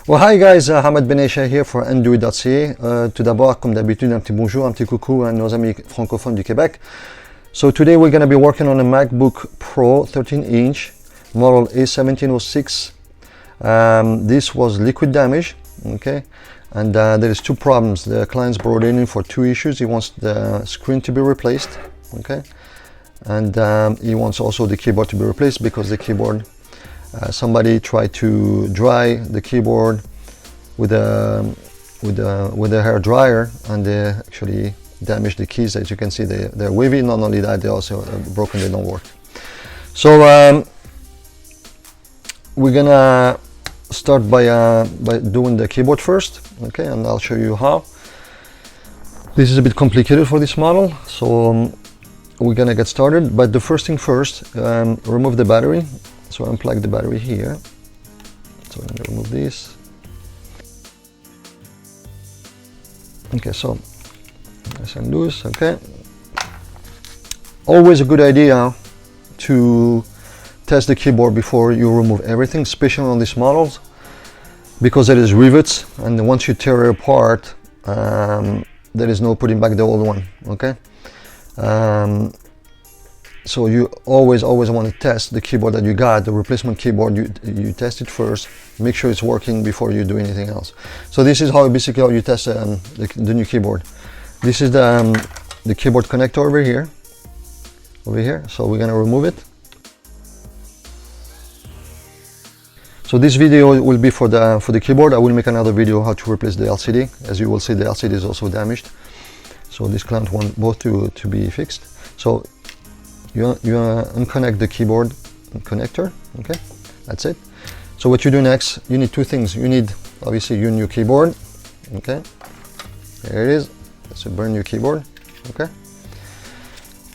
Well, hi guys, Hamad Benaicha here for undoit.ca. Tout d'abord, comme d'habitude, un petit bonjour, un petit coucou à nos amis francophones du Québec. So today we're going to be working on a MacBook Pro 13-inch, model A1706. This was liquid damage, okay? And there is two problems. The client's brought in for two issues. He wants the screen to be replaced, okay? And he wants also the keyboard to be replaced because the keyboard, somebody tried to dry the keyboard with a hair dryer, and they actually damaged the keys. As you can see, they're wavy. Not only that, they're also broken. They don't work. So we're gonna start by doing the keyboard first, okay? And I'll show you how. This is a bit complicated for this model, so we're gonna get started. But the first thing first, remove the battery. So unplug the battery here. So I'm gonna remove this. Okay, so nice and loose, okay. Always a good idea to test the keyboard before you remove everything, especially on these models, because there is rivets, and once you tear it apart, there is no putting back the old one, okay. So you always want to test the keyboard that you got, the replacement keyboard. You test it first, make sure it's working before you do anything else. So this is how basically how you test the new keyboard. This is the keyboard connector over here. So we're gonna remove it. So this video will be for the keyboard. I will make another video how to replace the LCD. As you will see, the LCD is also damaged. So this client wants both to be fixed. So you unconnect the keyboard connector, okay? That's it. So what you do next, you need two things. You need obviously your new keyboard, okay? There it is. It's a brand new keyboard, okay?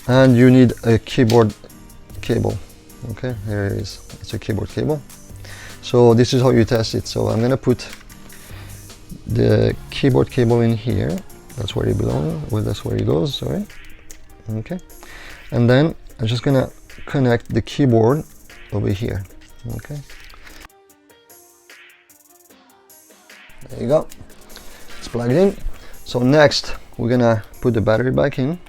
And you need a keyboard cable, okay? Here it is. It's a keyboard cable. So this is how you test it. So I'm gonna put the keyboard cable in here. That's where it belongs. Well, that's where it goes. Sorry. Okay. And then I'm just gonna connect the keyboard over here. Okay. There you go. It's plugged in. So next, we're gonna put the battery back in.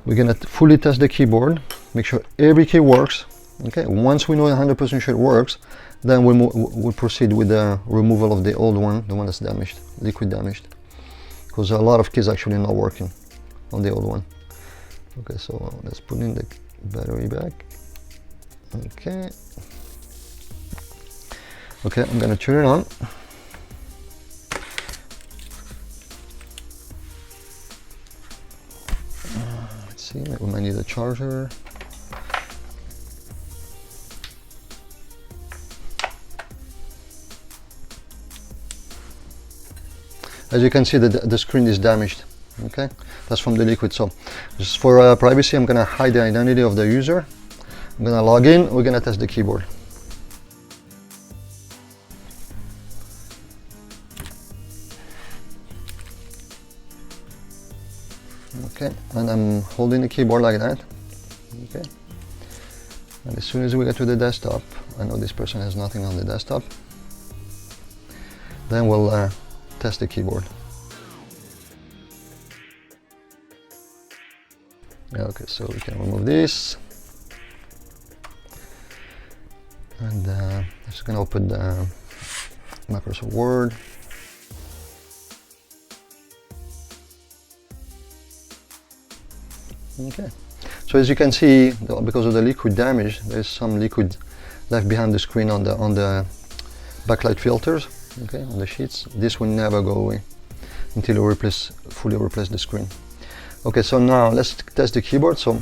We're gonna fully test the keyboard, make sure every key works. Okay. Once we know 100% sure it works, then we'll proceed with the removal of the old one, the one that's damaged, liquid damaged, because a lot of keys actually not working on the old one. Okay, so let's put in the battery back. Okay. Okay, I'm gonna turn it on. Let's see, maybe we might need a charger. As you can see, the screen is damaged. Okay, that's from the liquid. So just for privacy, I'm gonna hide the identity of the user. I'm gonna log in. We're gonna test the keyboard. Okay, and I'm holding the keyboard like that. Okay, and as soon as we get to the desktop, I know this person has nothing on the desktop, then we'll test the keyboard. Okay, so we can remove this, and I'm just gonna open the Microsoft Word. Okay, so as you can see, because of the liquid damage, there's some liquid left behind the screen on the backlight filters. Okay, on the sheets. This will never go away until you fully replace the screen. Okay, so now let's test the keyboard. So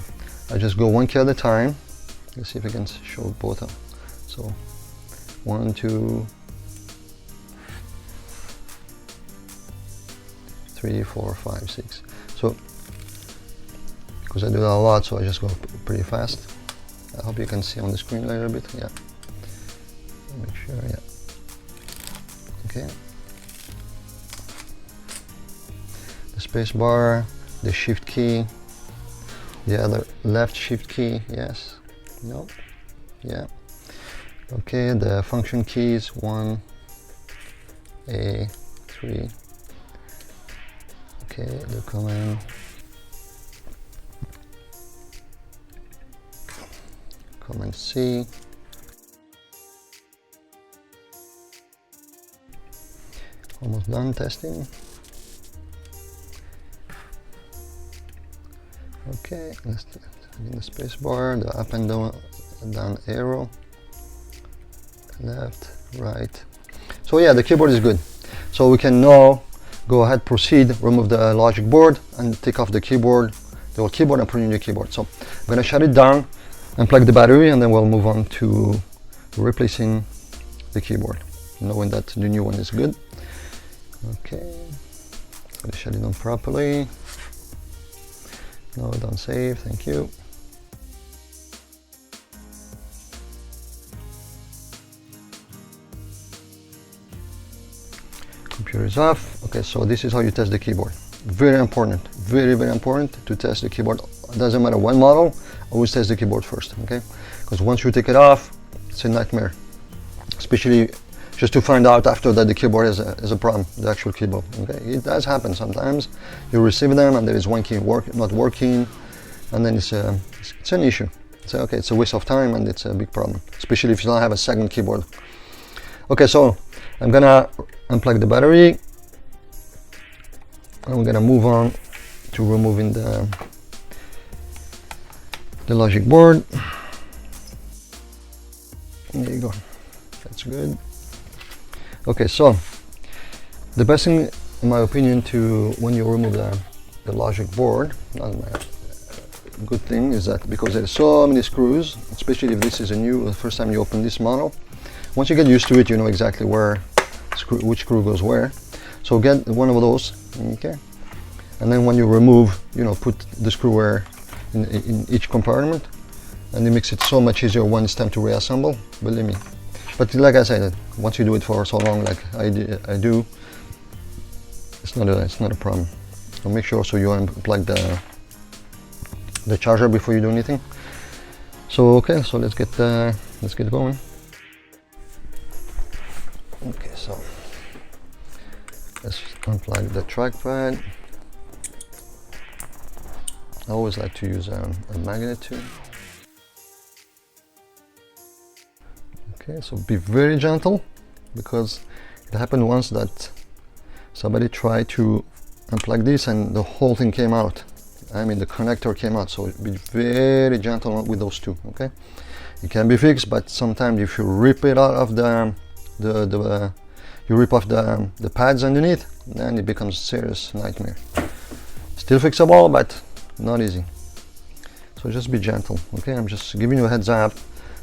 I just go one key at a time. Let's see if I can show both of them. So 1, 2, 3, 4, 5, 6. So because I do that a lot, so I just go pretty fast. I hope you can see on the screen a little bit. Yeah. Make sure. Yeah. Okay. The space bar, the shift key, the other left shift key, yes, no, yeah, Okay, the function keys 1, A, 3. Okay, the command. Command C. Almost done testing. Okay, let's in the space bar, the up and down arrow, left, right. So yeah, the keyboard is good. So we can now go ahead, proceed, remove the logic board and take off the keyboard, the old keyboard, and put in the keyboard. So I'm gonna shut it down, unplug the battery, and then we'll move on to replacing the keyboard, knowing that the new one is good. Okay, let's shut it down properly. No, don't save, thank you. Computer is off. Okay, so this is how you test the keyboard. Very important, very important to test the keyboard. It doesn't matter what model, always test the keyboard first, okay? Because once you take it off, it's a nightmare. Especially just to find out after that the keyboard is a problem, the actual keyboard, okay? It does happen sometimes. You receive them and there is one key not working, and then it's an issue. So okay, it's a waste of time and it's a big problem, especially if you don't have a second keyboard. Okay, so I'm gonna unplug the battery and we're gonna move on to removing the logic board. There you go, that's good. Okay, so the best thing in my opinion to when you remove the logic board, good thing is that because there's so many screws, especially if this is the first time you open this model, once you get used to it, you know exactly which screw goes where. So get one of those, okay, and then when you remove, put the screw in each compartment, and it makes it so much easier when it's time to reassemble, believe me. But like I said, once you do it for so long, like I do, it's not a problem. So make sure you unplug the charger before you do anything. So okay, so let's get going. Okay, so let's unplug the trackpad. I always like to use a magnet too. Okay, so be very gentle, because it happened once that somebody tried to unplug this and the whole thing came out. I mean, the connector came out, so be very gentle with those two, okay? It can be fixed, but sometimes if you rip it out of you rip off the pads underneath, then it becomes a serious nightmare. Still fixable, but not easy. So just be gentle, okay? I'm just giving you a heads up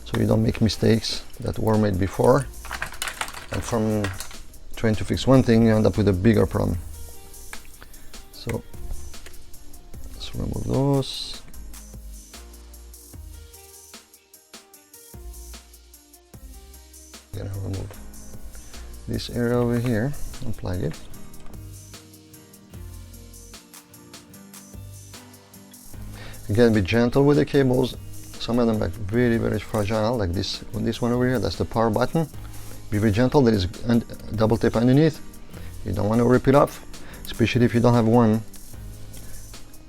so you don't make mistakes that were made before, and from trying to fix one thing you end up with a bigger problem. So let's remove those. I'm gonna remove this area over here, unplug it. Again, be gentle with the cables. Some of them are very, very fragile, like this one over here. That's the power button. Be very gentle. There is double tape underneath. You don't want to rip it off, especially if you don't have one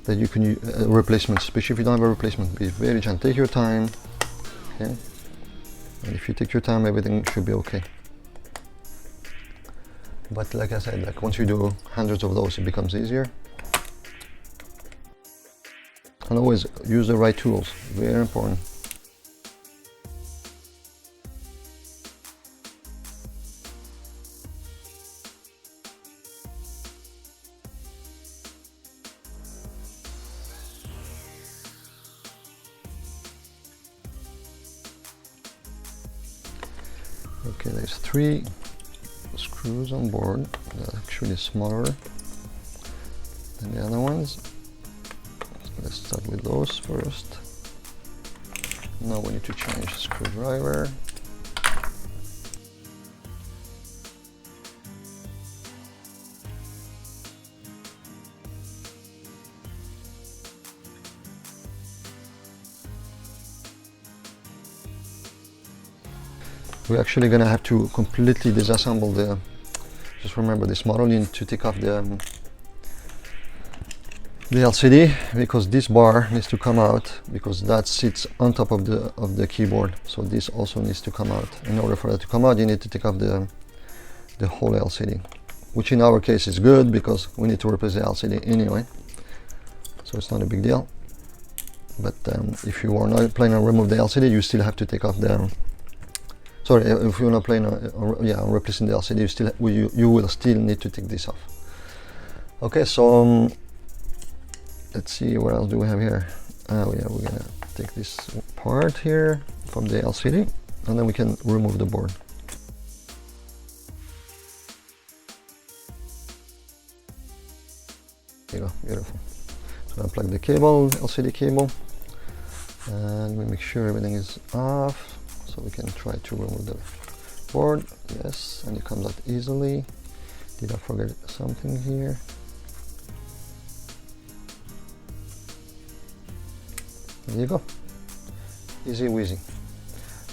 that you can use a replacement. Especially if you don't have a replacement, be very gentle. Take your time, okay? And if you take your time, everything should be okay. But like I said, like once you do hundreds of those, it becomes easier. And always use the right tools, very important. Okay, there's 3 screws on board. They're actually smaller than the other ones. Let's start with those first. Now we need to change the screwdriver. we're actually gonna have to completely disassemble the, just remember this model, you need to take off the LCD, because this bar needs to come out, because that sits on top of the keyboard. So this also needs to come out. In order for that to come out, you need to take off the whole LCD, which in our case is good because we need to replace the LCD anyway, so it's not a big deal. But if you are not planning on remove the LCD, you still have to take off the, sorry, if you're not planning on replacing the LCD, you will still need to take this off. Okay, so let's see, what else do we have here? Oh yeah, we're gonna take this part here from the LCD, and then we can remove the board. There you go, beautiful. So unplug the cable, LCD cable, and we make sure everything is off, so we can try to remove the board. Yes, and it comes out easily. Did I forget something here? There you go, easy wheezy.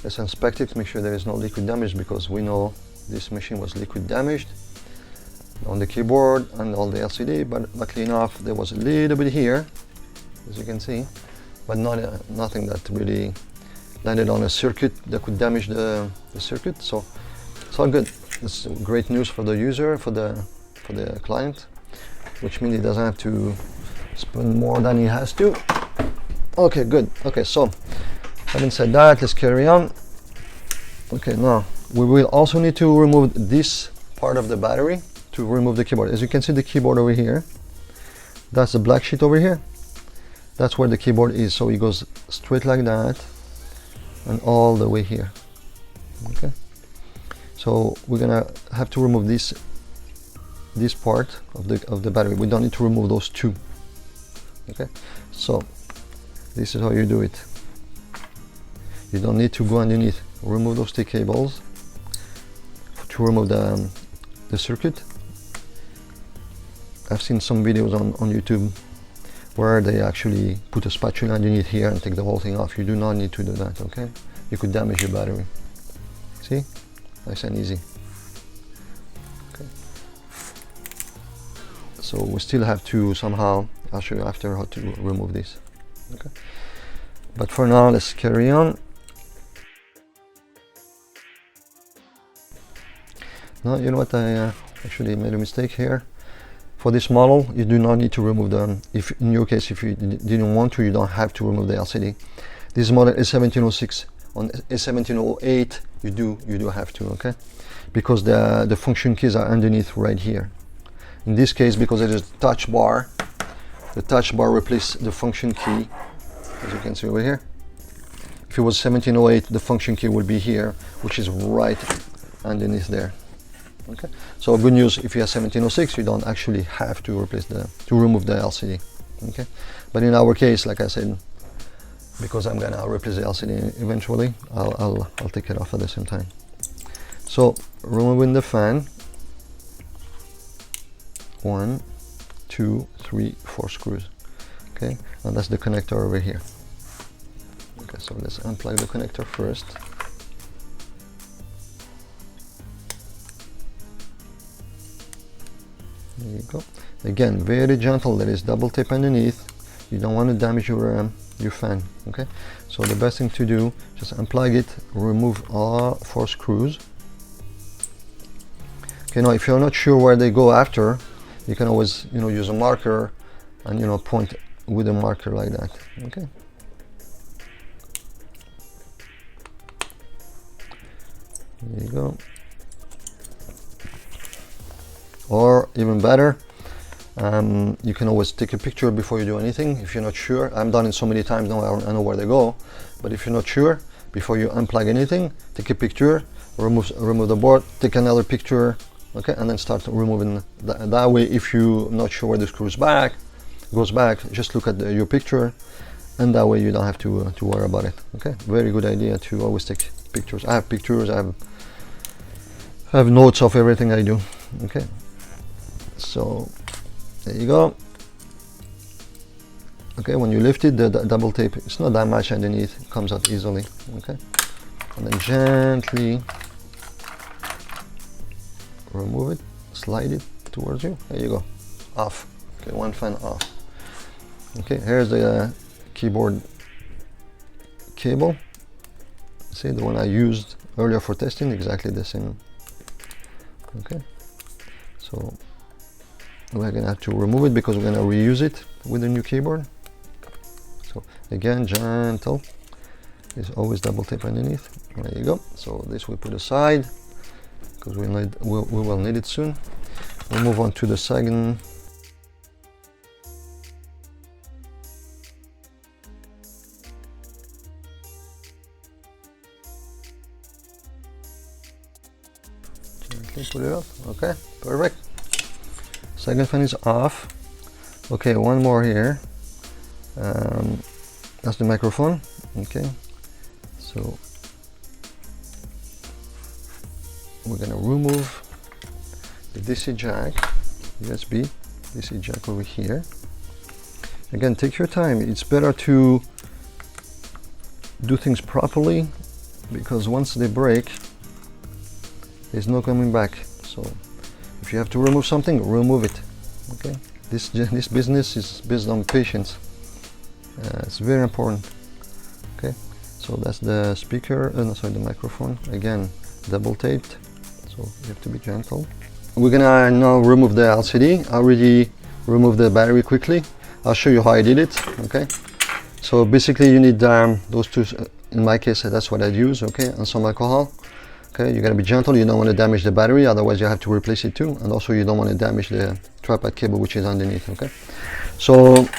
Let's inspect it, make sure there is no liquid damage, because we know this machine was liquid damaged on the keyboard and all the LCD, but luckily enough there was a little bit here, as you can see, but nothing that really landed on a circuit that could damage the circuit. So it's all good. It's great news for the user, for the client, which means he doesn't have to spend more than he has to. Okay, good. Okay, so having said that, let's carry on. Okay, now we will also need to remove this part of the battery to remove the keyboard. As you can see, the keyboard over here, that's the black sheet over here, that's where the keyboard is. So it goes straight like that and all the way here. Okay, so we're gonna have to remove this part of the battery. We don't need to remove those two. Okay, so this is how you do it. You don't need to go underneath. Remove those two cables to remove the circuit. I've seen some videos on YouTube where they actually put a spatula underneath here and take the whole thing off. You do not need to do that, okay? You could damage your battery. See? Nice and easy. Okay. So we still have to somehow, I'll show you after how to remove this. Okay. But for now, let's carry on. Now, you know what, I actually made a mistake here. For this model, you do not need to remove them. If in your case, if you didn't want to, you don't have to remove the LCD. This model is 1706. On A1708, you do have to, okay? Because the function keys are underneath right here. In this case, because it is a touch bar, the touch bar replaces the function key, as you can see over here. If it was 1708, the function key would be here, which is right underneath there. Okay, so good news, if you have 1706, you don't actually have to remove the LCD. Okay, but in our case, like I said, because I'm gonna replace the LCD eventually, I'll take it off at the same time. So removing the fan, 1, 2, 3, 4 screws. Okay, and that's the connector over here. Okay, so let's unplug the connector first. There you go. Again, very gentle. There is double tape underneath. You don't want to damage your fan. Okay, so the best thing to do, just unplug it, remove all 4 screws. Okay, now if you're not sure where they go after, you can always, use a marker and point with a marker like that. Okay. There you go. Or even better, you can always take a picture before you do anything if you're not sure. I've done it so many times now, I know where they go. But if you're not sure, before you unplug anything, take a picture, remove the board, take another picture, okay, and then start removing. That way, if you're not sure where the screw goes back, just look at your picture, and that way you don't have to worry about it. Okay, very good idea to always take pictures. I have pictures, I have notes of everything I do. Okay. So there you go. Okay, when you lift it, the double tape, it's not that much underneath, it comes out easily. Okay, and then gently remove it, slide it towards you. There you go, off. Okay, one fan off. Okay, here's the keyboard cable. See, the one I used earlier for testing, exactly the same. Okay, so we're gonna have to remove it because we're gonna reuse it with the new keyboard. So again, gentle. There's always double tape underneath. There you go. So this we put aside because we will need it soon. We'll move on to the second. Gently put it up. Okay, perfect. Second fan is off. Okay, one more here. That's the microphone. Okay, so we're gonna remove the DC jack, USB DC jack over here. Again, take your time. It's better to do things properly because once they break, there's no coming back. So if you have to remove something, remove it. Okay, this business is based on patience. It's very important. Okay, so that's the speaker, sorry, the microphone. Again, double taped, so you have to be gentle. We're gonna now remove the LCD. I already removed the battery quickly. I'll show you how I did it. Okay, so basically you need those two. In my case, that's what I'd use. Okay, and some alcohol. Okay, you gotta be gentle. You don't want to damage the battery, otherwise you have to replace it too. And also you don't want to damage the trackpad cable which is underneath. Okay, so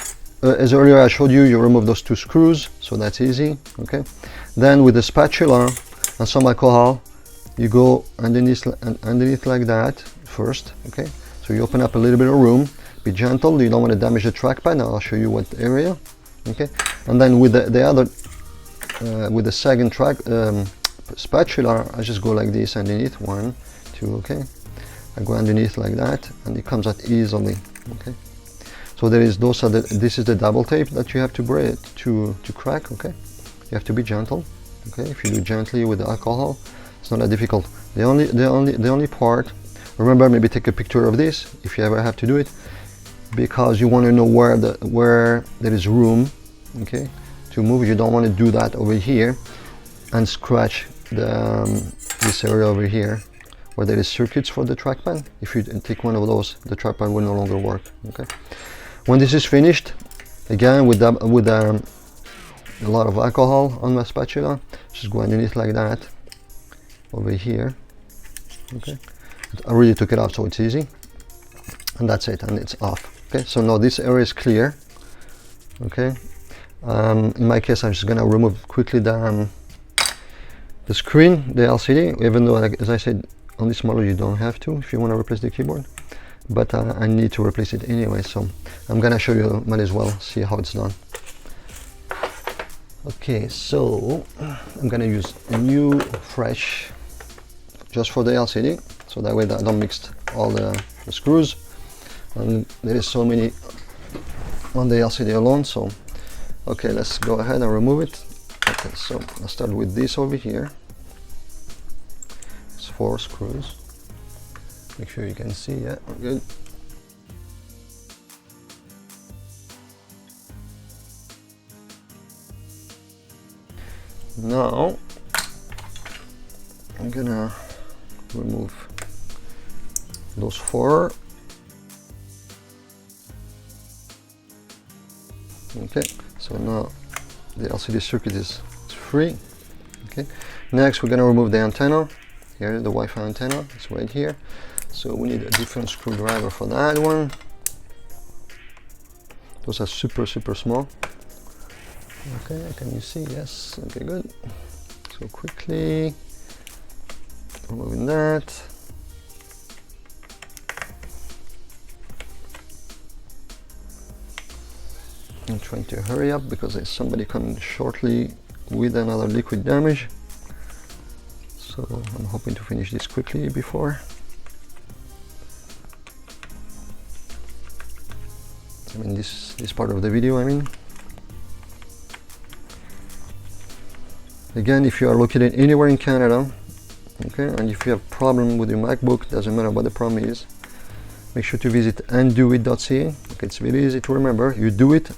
as earlier I showed you, you remove those two screws, so that's easy. Okay, then with the spatula and some alcohol, you go underneath like that first. Okay, so you open up a little bit of room. Be gentle. You don't want to damage the trackpad. I'll show you what area. Okay, and then with the other, with the second spatula, I just go like this underneath. 1, 2. Okay, I go underneath like that, and it comes out easily. Okay. So there is this is the double tape that you have to break to crack. Okay, you have to be gentle. Okay, if you do gently with the alcohol, it's not that difficult. The only part, remember, maybe take a picture of this if you ever have to do it, because you want to know where there is room, okay, to move. You don't want to do that over here and scratch this area over here where there is circuits for the trackpad. If you take one of those, the trackpad will no longer work. Okay. When this is finished, again with a lot of alcohol on my spatula, just go underneath like that over here. Okay, I already took it off, so it's easy, and that's it, and it's off. Okay, so now this area is clear. Okay, in my case, I'm just gonna remove quickly the screen, the LCD, even though, like, as I said, on this model you don't have to if you want to replace the keyboard, but I need to replace it anyway, so I'm gonna show you, might as well see how it's done. Okay, so I'm gonna use a new fresh just for the LCD, so that way I don't mix all the screws, and there is so many on the LCD alone. So okay, let's go ahead and remove it. Okay, so I'll start with this over here. It's 4 screws. Make sure you can see. Yeah, we're good. Now I'm gonna remove those 4. Okay, so now the LCD circuit is free. Okay, next we're gonna remove the antenna. Here, the Wi-Fi antenna, it's right here. So we need a different screwdriver for that one. Those are super small. Okay, can you see? Yes. Okay, good. So quickly removing that. I'm trying to hurry up because there's somebody coming shortly with another liquid damage. So I'm hoping to finish this quickly before. I mean this part of the video, I mean. Again, if you are located anywhere in Canada, Okay, and if you have problem with your MacBook, doesn't matter what the problem is, make sure to visit undoit.ca. Okay, it's very easy to remember. You do it,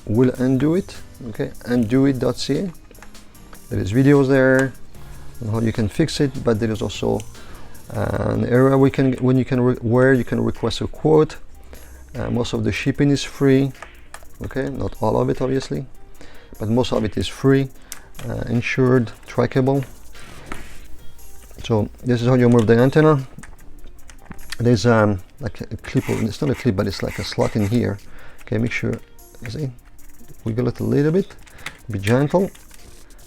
will undo it. Okay, undoit.ca. There is videos there on how you can fix it, but there is also an area where you can request a quote. Most of the shipping is free. Okay, not all of it obviously, but most of it is free, insured, trackable. So this is how you move the antenna. There's like a clip, it's not a clip, but it's like a slot in here. Okay, make sure, you see, wiggle it a little bit, be gentle,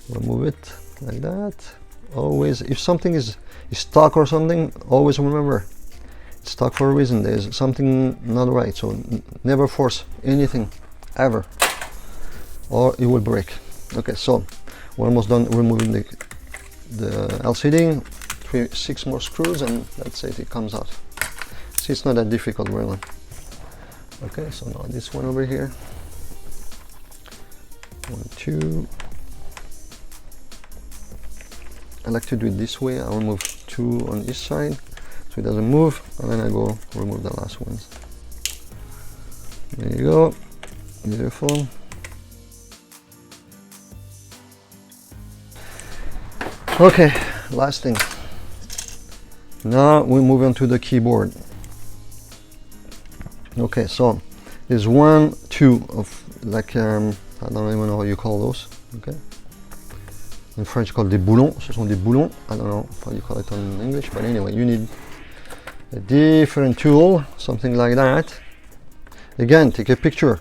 remove it like that. Always, if something is stuck or something, always remember it's stuck for a reason. There's something not right, so never force anything ever, or it will break. Okay, so we're almost done removing the LCD. 6 more screws and that's it, it comes out. See, it's not that difficult really. Okay, so now this one over here, 1, 2. I like to do it this way. I'll remove 2 on each side so it doesn't move, and then I go remove the last ones. There you go, beautiful. Okay, last thing. Now we move on to the keyboard. Okay, so there's 1, 2 of like I don't even know how you call those. Okay, in French called des boulons. Ce sont des boulons. I don't know how you call it in English, but anyway, you need a different tool, something like that. Again, take a picture,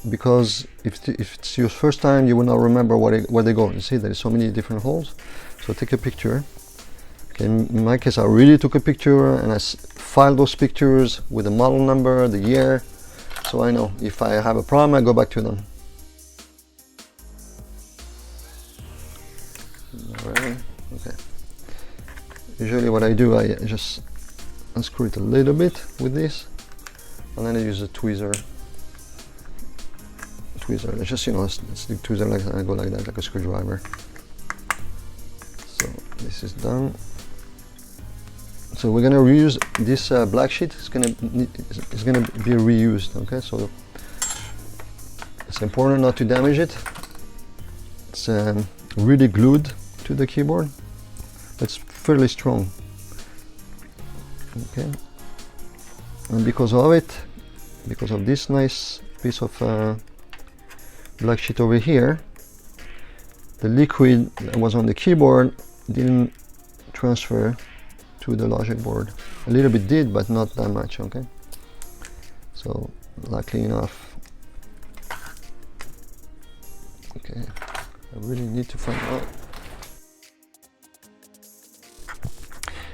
because if it's your first time, you will not remember where they go. You see, there is so many different holes, so take a picture. Okay, in my case, I really took a picture and I filed those pictures with the model number, the year, so I know if I have a problem, I go back to them. Alright, okay. Usually what I do, I just unscrew it a little bit with this, and then I use a tweezer. It's just, you know, it's the tweezer like that, I go like that, like a screwdriver. So this is done. So we're gonna reuse this black sheet. It's gonna be reused. Okay, so it's important not to damage it. It's really glued to the keyboard. It's fairly strong. Okay, and because of it, because of this nice piece of black sheet over here, the liquid that was on the keyboard didn't transfer to the logic board. A little bit did, but not that much. Okay, so luckily enough. Okay, I really need to find out.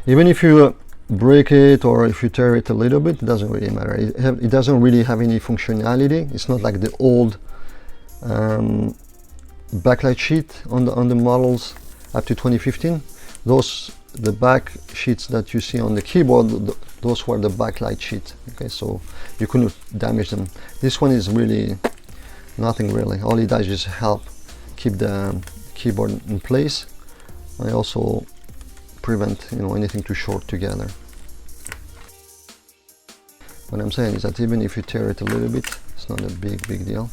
Even if you break it or if you tear it a little bit, it doesn't really matter. It doesn't really have any functionality. It's not like the old backlight sheet on the models up to 2015. The back sheets that you see on the keyboard, those were the backlight sheet. Okay, so you couldn't damage them. This one is really nothing really. All it does is help keep the keyboard in place. I also prevent, you know, anything to short together. What I'm saying is that even if you tear it a little bit, it's not a big deal.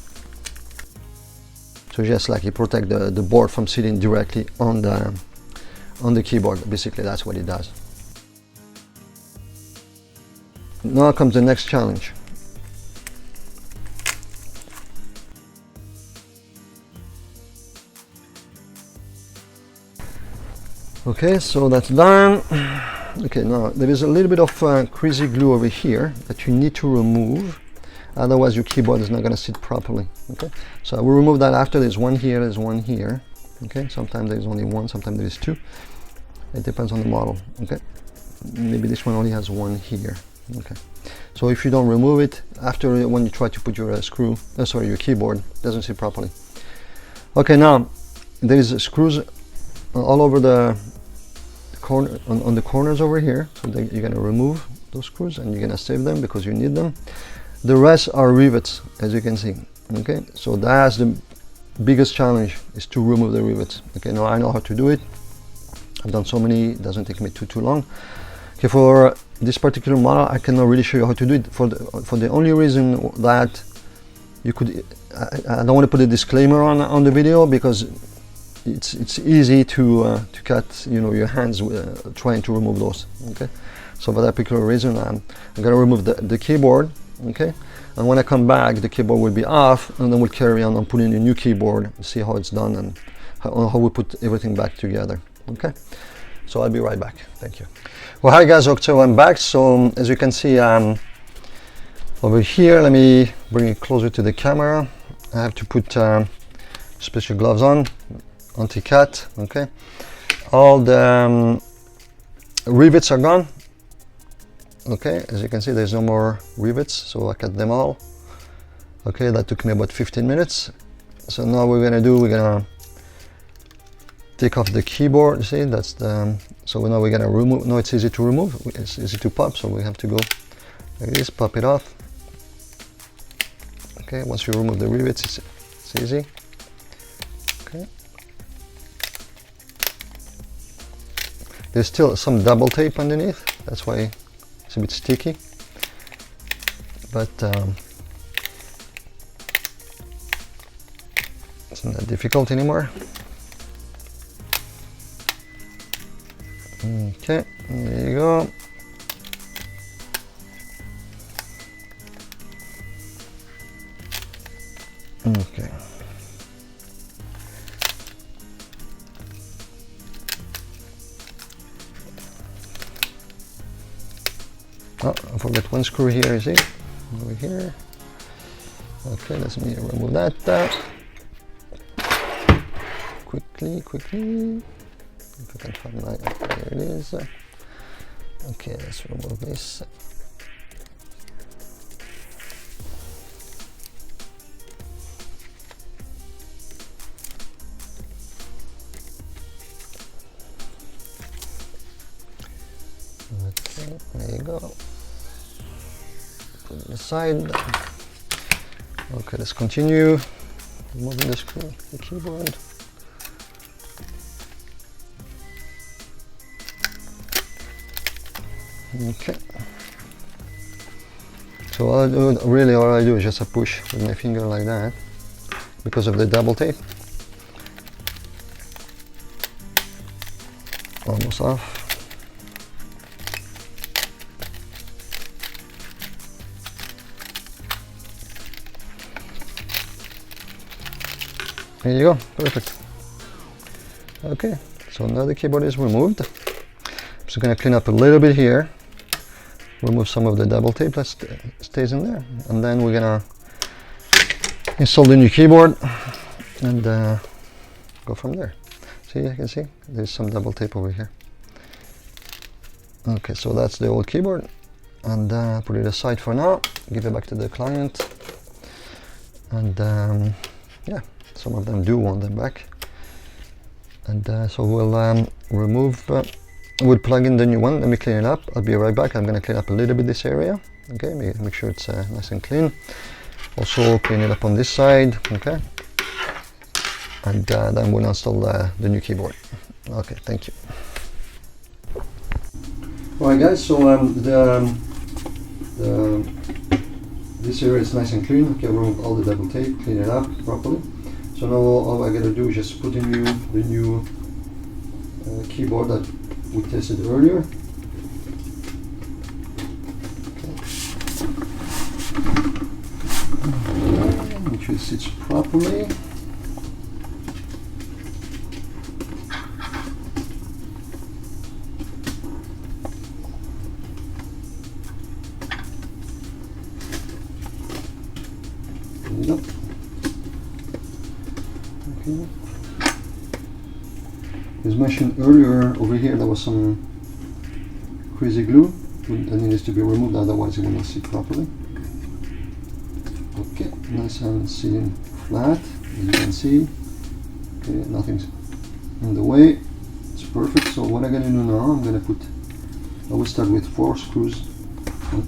So just like you protect the board from sitting directly on the keyboard. Basically, that's what it does. Now comes the next challenge. Okay, so that's done. Okay, now there is a little bit of crazy glue over here that you need to remove, otherwise your keyboard is not going to sit properly. Okay, so I will remove that after. There's one here, there's one here. Okay, sometimes there's only one, sometimes there is 2. It depends on the model. Okay, maybe this one only has 1 here. Okay, so if you don't remove it after, when you try to put your your keyboard, it doesn't sit properly. Okay, now there is screws all over the corner, on the corners over here, so you're going to remove those screws and you're going to save them because you need them. The rest are rivets, as you can see. Okay, so that's the biggest challenge, is to remove the rivets. Okay, now I know how to do it. I've done so many, it doesn't take me too long. Okay, for this particular model, I cannot really show you how to do it for the only reason that you could. I don't want to put a disclaimer on the video because it's easy to cut, you know, your hands trying to remove those. Okay, so for that particular reason, I'm gonna remove the keyboard. Okay, and when I come back, the keyboard will be off, and then we'll carry on putting a new keyboard, see how it's done, and how we put everything back together. Okay, so I'll be right back. Thank you. Well, hi guys, so I'm back. So as you can see, over here, let me bring it closer to the camera. I have to put special gloves on, anti-cut. Okay, all the rivets are gone. Okay, as you can see, there's no more rivets, so I cut them all. Okay, that took me about 15 minutes. So now we're gonna take off the keyboard. You see, that's the, so now we're gonna remove. No, it's easy to remove, it's easy to pop, so we have to go like this, pop it off. Okay, once you remove the rivets, it's easy. Okay, there's still some double tape underneath, that's why it's a bit sticky, but it's not difficult anymore. Okay, there you go. Okay. Oh, I forgot one screw here, you see? Over here. Okay, let me remove that. Quickly. If I can find my, there it is. Okay, let's remove this. Okay, there you go. Put it aside. Okay, let's continue. Removing the screw, the keyboard. Okay. So all I do is just a push with my finger like that because of the double tape. Almost off. There you go, perfect. Okay, so now the keyboard is removed. I'm just going to clean up a little bit here, remove some of the double tape that stays in there, and then we're going to install the new keyboard and go from there. See, you can see there's some double tape over here. Okay, so that's the old keyboard, and put it aside for now, give it back to the client, and yeah, some of them do want them back. And so we'll remove, we'll plug in the new one. Let me clean it up. I'll be right back. I'm going to clean up a little bit this area. Okay, make sure it's nice and clean. Also clean it up on this side. Okay, and then we'll install the new keyboard. Okay, thank you. Alright guys, so this area is nice and clean. Okay, remove all the double tape, clean it up properly. So now all I gotta do is just put in the new keyboard that we tested earlier. Okay. Make sure it sits properly. There you go. Okay. As mentioned earlier, over here there was some crazy glue that needs to be removed, otherwise it will not sit properly. Okay, nice and sitting flat, as you can see. Okay, nothing's in the way. It's perfect. So what I'm gonna do now, I will start with 4 screws on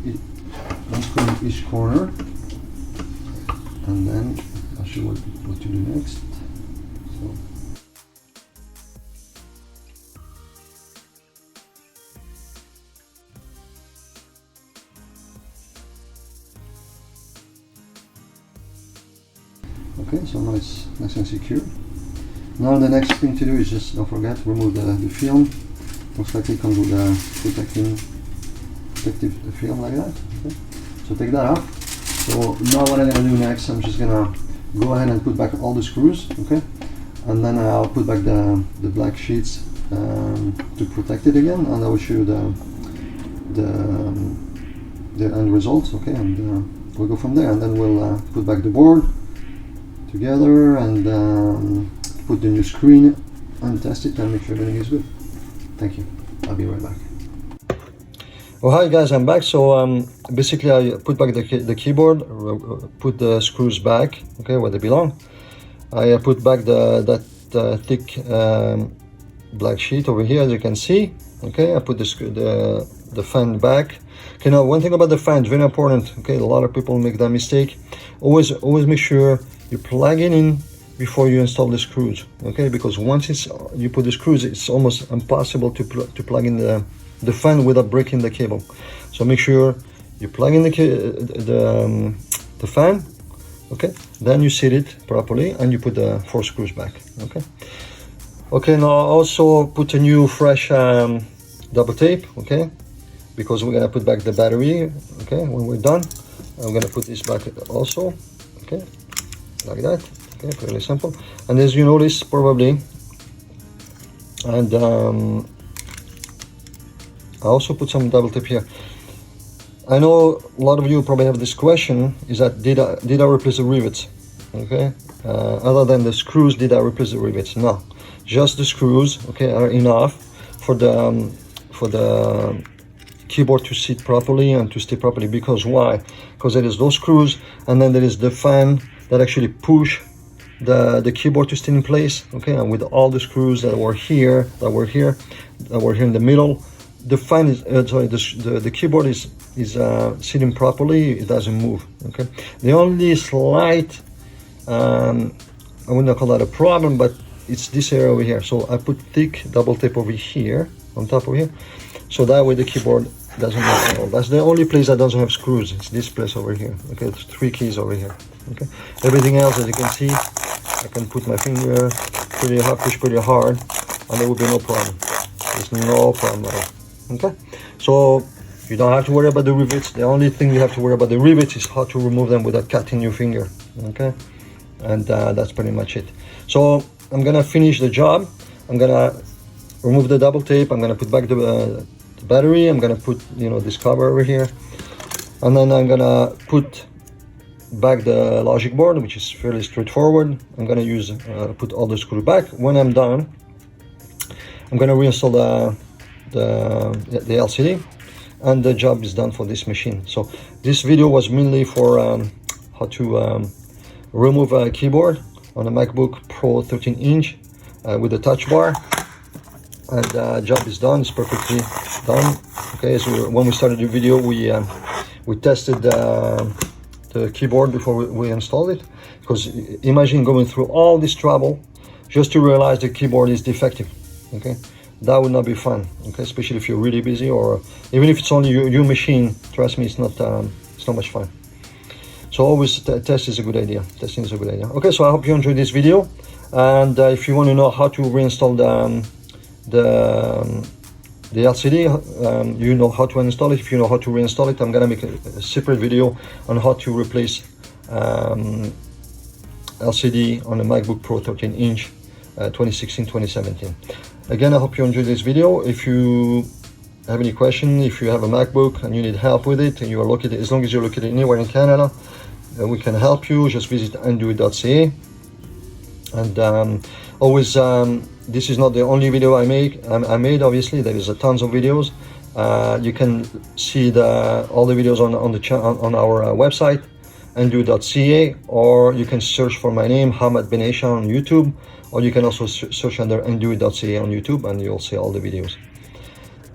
one screw in each corner, and then I'll show you what to do next. So Okay, so now it's nice and secure. Now the next thing to do is just, don't forget, remove the film. Most likely comes with a protective film like that. Okay? So take that off. So now what I'm gonna do next, I'm just gonna go ahead and put back all the screws, okay? And then I'll put back the black sheets to protect it again, and I will show you the end results, okay? And we'll go from there, and then we'll put back the board together and put the new screen and test it and make sure everything is good. Thank you. I'll be right back. Oh, hi guys, I'm back. So basically I put back the keyboard, put the screws back, okay, where they belong. I put back that thick black sheet over here, as you can see. Okay, I put the fan back. Okay, now one thing about the fan is very important. Okay, a lot of people make that mistake. Always make sure you plug it in before you install the screws. Okay, because once you put the screws, it's almost impossible to plug in the fan without breaking the cable. So make sure you plug in the fan. Okay, then you set it properly and you put the 4 screws back. Okay, now also put a new fresh double tape, okay, because we're gonna put back the battery. Okay, when we're done, I'm gonna put this back also, okay, like that. Okay, fairly simple. And as you notice probably, and I also put some double tape here. I know a lot of you probably have this question, is that did I replace the rivets? Okay, other than the screws, did I replace the rivets? No, just the screws, okay, are enough for the keyboard to sit properly and to stay properly. Because why? Because there is those screws, and then there is the fan that actually push the keyboard to stay in place. Okay, and with all the screws that were here in the middle, the fan is the keyboard is sitting properly. It doesn't move. Okay, the only slight I wouldn't call that a problem, but it's this area over here. So I put thick double tape over here on top of here, so that way the keyboard doesn't move at all. That's the only place that doesn't have screws. It's this place over here. Okay, there's 3 keys over here. Okay, everything else, as you can see, I can put my finger pretty hard, push pretty hard, and there will be no problem. There's no problem at all. Okay, so you don't have to worry about the rivets. The only thing you have to worry about the rivets is how to remove them without cutting your finger. Okay, and that's pretty much it. So I'm gonna finish the job. I'm gonna remove the double tape. I'm gonna put back the battery. I'm gonna put this cover over here, and then I'm gonna put back the logic board, which is fairly straightforward. I'm gonna use put all the screws back. When I'm done, I'm gonna reinstall the LCD, and the job is done for this machine. So this video was mainly for how to remove a keyboard on a MacBook Pro 13-inch with a touch bar, and the job is done. It's perfectly done. Okay, so when we started the video, we tested the keyboard before we installed it, because imagine going through all this trouble just to realize the keyboard is defective. Okay, that would not be fun. Okay, especially if you're really busy, or even if it's only your machine. Trust me, it's not much fun. So always test is a good idea. Testing is a good idea. Okay, so I hope you enjoyed this video, and if you want to know how to reinstall the LCD, you know how to install it. If you know how to reinstall it, I'm gonna make a separate video on how to replace LCD on a MacBook Pro 13-inch 2016-2017. Again, I hope you enjoyed this video. If you have any question, if you have a MacBook and you need help with it, and you are located, as long as you're located anywhere in Canada, we can help you. Just visit undoit.ca. And always, this is not the only video I made. Obviously, there is a tons of videos. You can see all the videos on our website, undoit.ca, or you can search for my name, Hamad Benaicha, on YouTube, or you can also search under undoit.ca on YouTube, and you'll see all the videos.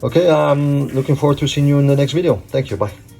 Okay, I'm looking forward to seeing you in the next video. Thank you. Bye.